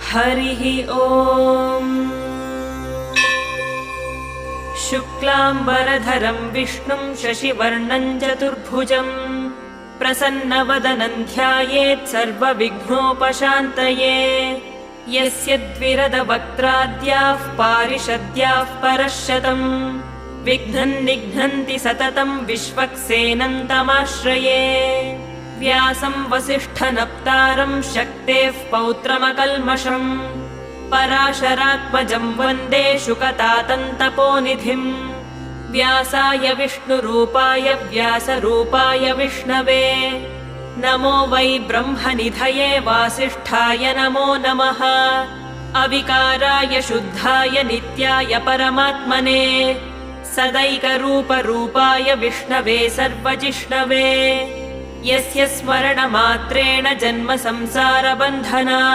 हरिः ॐ। शुक्लाम्बरधरं विष्णुं शशिवर्णं चतुर्भुजं प्रसन्नवदनं ध्यायेत् सर्वविघ्नोपशान्तये। यस्य द्विरदवक्त्राद्याः पारिषद्याः परश्शतम् विघ्नं निघ्नन्ति सततं विश्वक्सेनं तमाश्रये। व्यासं वसिष्ठनप्तारं शक्तेः पौत्रमकल्मषम् पराशरात्मजं वन्दे शुकतातन्तपोनिधिम्। व्यासाय विष्णुरूपाय व्यासरूपाय विष्णवे नमो वै ब्रह्मनिधये वासिष्ठाय नमो नमः। अविकाराय शुद्धाय नित्याय परमात्मने सदैकरूपरूपाय विष्णवे सर्वजिष्णवे। यस्य स्मरणमात्रेण जन्म संसारबन्धनात्